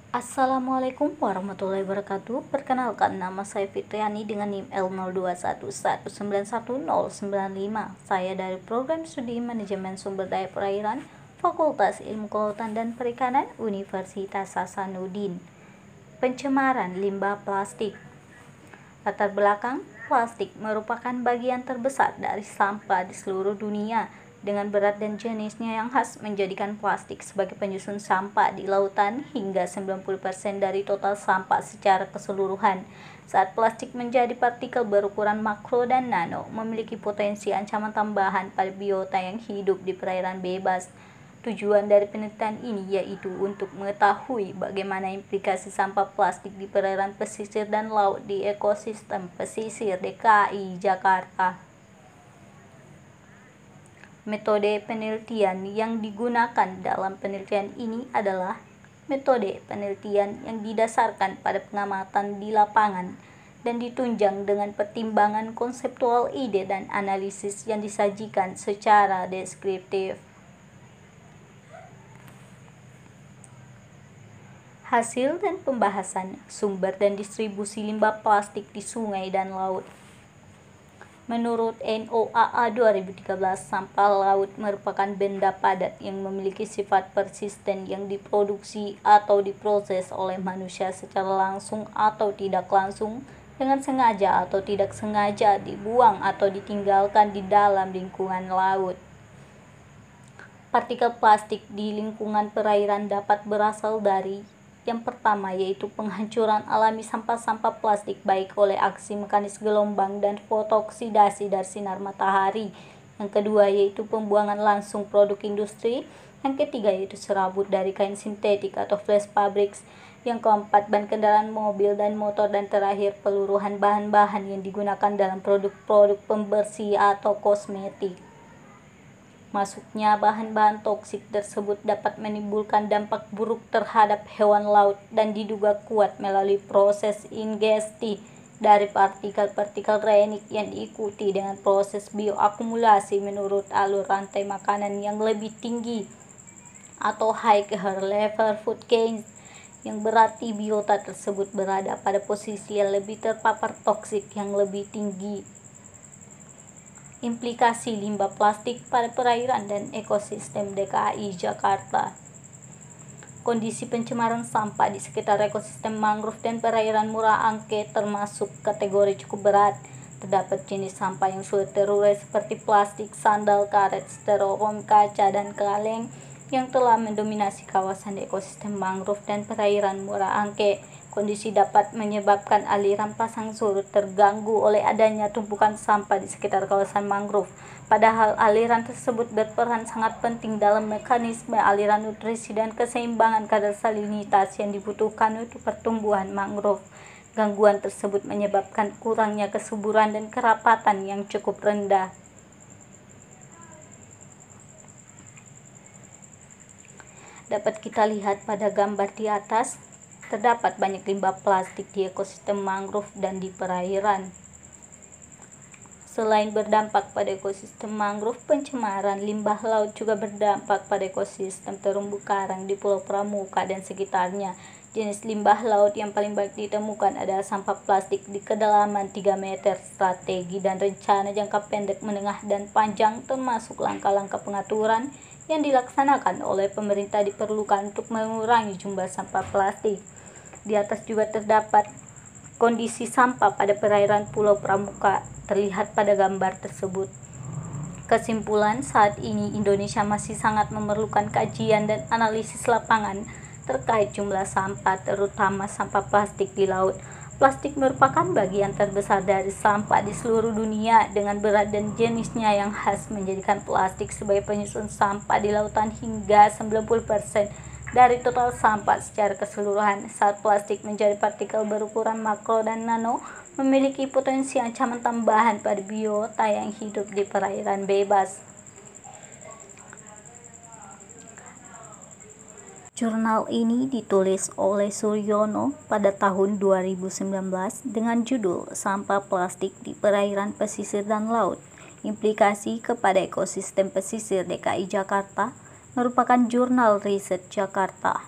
Assalamualaikum warahmatullahi wabarakatuh. Perkenalkan, nama saya Fitriani dengan NIM L0211911095. Saya dari Program Studi Manajemen Sumber Daya Perairan, Fakultas Ilmu Kelautan dan Perikanan, Universitas Hasanuddin. Pencemaran limbah plastik. Latar belakang, plastik merupakan bagian terbesar dari sampah di seluruh dunia, dengan berat dan jenisnya yang khas menjadikan plastik sebagai penyusun sampah di lautan hingga 90% dari total sampah secara keseluruhan. Saat plastik menjadi partikel berukuran makro dan nano, memiliki potensi ancaman tambahan pada biota yang hidup di perairan bebas. Tujuan dari penelitian ini yaitu untuk mengetahui bagaimana implikasi sampah plastik di perairan pesisir dan laut di ekosistem pesisir DKI Jakarta. Metode penelitian yang digunakan dalam penelitian ini adalah metode penelitian yang didasarkan pada pengamatan di lapangan dan ditunjang dengan pertimbangan konseptual ide dan analisis yang disajikan secara deskriptif. Hasil dan pembahasan sumber dan distribusi limbah plastik di sungai dan laut. Menurut NOAA 2013, sampah laut merupakan benda padat yang memiliki sifat persisten yang diproduksi atau diproses oleh manusia secara langsung atau tidak langsung, dengan sengaja atau tidak sengaja dibuang atau ditinggalkan di dalam lingkungan laut. Partikel plastik di lingkungan perairan dapat berasal dari: yang pertama yaitu penghancuran alami sampah-sampah plastik baik oleh aksi mekanis gelombang dan fotooksidasi dari sinar matahari. Yang kedua yaitu pembuangan langsung produk industri. Yang ketiga yaitu serabut dari kain sintetik atau flash fabrics. Yang keempat ban kendaraan mobil dan motor. Dan terakhir peluruhan bahan-bahan yang digunakan dalam produk-produk pembersih atau kosmetik. Masuknya bahan-bahan toksik tersebut dapat menimbulkan dampak buruk terhadap hewan laut dan diduga kuat melalui proses ingesti dari partikel-partikel renik yang diikuti dengan proses bioakumulasi menurut alur rantai makanan yang lebih tinggi atau higher level food chain, yang berarti biota tersebut berada pada posisi yang lebih terpapar toksik yang lebih tinggi. Implikasi limbah plastik pada perairan dan ekosistem DKI Jakarta. Kondisi pencemaran sampah di sekitar ekosistem mangrove dan perairan Muara Angke termasuk kategori cukup berat. Terdapat jenis sampah yang sulit terurai seperti plastik, sandal, karet, styrofoam, kaca, dan kaleng yang telah mendominasi kawasan ekosistem mangrove dan perairan Muara Angke. Kondisi dapat menyebabkan aliran pasang surut terganggu oleh adanya tumpukan sampah di sekitar kawasan mangrove. Padahal aliran tersebut berperan sangat penting dalam mekanisme aliran nutrisi dan keseimbangan kadar salinitas yang dibutuhkan untuk pertumbuhan mangrove. Gangguan tersebut menyebabkan kurangnya kesuburan dan kerapatan yang cukup rendah. Dapat kita lihat pada gambar di atas, terdapat banyak limbah plastik di ekosistem mangrove dan di perairan. Selain berdampak pada ekosistem mangrove, pencemaran limbah laut juga berdampak pada ekosistem terumbu karang di Pulau Pramuka dan sekitarnya. Jenis limbah laut yang paling banyak ditemukan adalah sampah plastik di kedalaman 3 meter. Strategi dan rencana jangka pendek, menengah, dan panjang termasuk langkah-langkah pengaturan yang dilaksanakan oleh pemerintah diperlukan untuk mengurangi jumlah sampah plastik. Di atas juga terdapat kondisi sampah pada perairan Pulau Pramuka, terlihat pada gambar tersebut. Kesimpulan, saat ini Indonesia masih sangat memerlukan kajian dan analisis lapangan terkait jumlah sampah, terutama sampah plastik di laut. Plastik merupakan bagian terbesar dari sampah di seluruh dunia, dengan berat dan jenisnya yang khas menjadikan plastik sebagai penyusun sampah di lautan hingga 90% dari total sampah secara keseluruhan. Saat plastik menjadi partikel berukuran makro dan nano, memiliki potensi ancaman tambahan pada biota yang hidup di perairan bebas. Jurnal ini ditulis oleh Suryono pada tahun 2019 dengan judul Sampah Plastik di Perairan Pesisir dan Laut, Implikasi kepada Ekosistem Pesisir DKI Jakarta, merupakan jurnal riset Jakarta.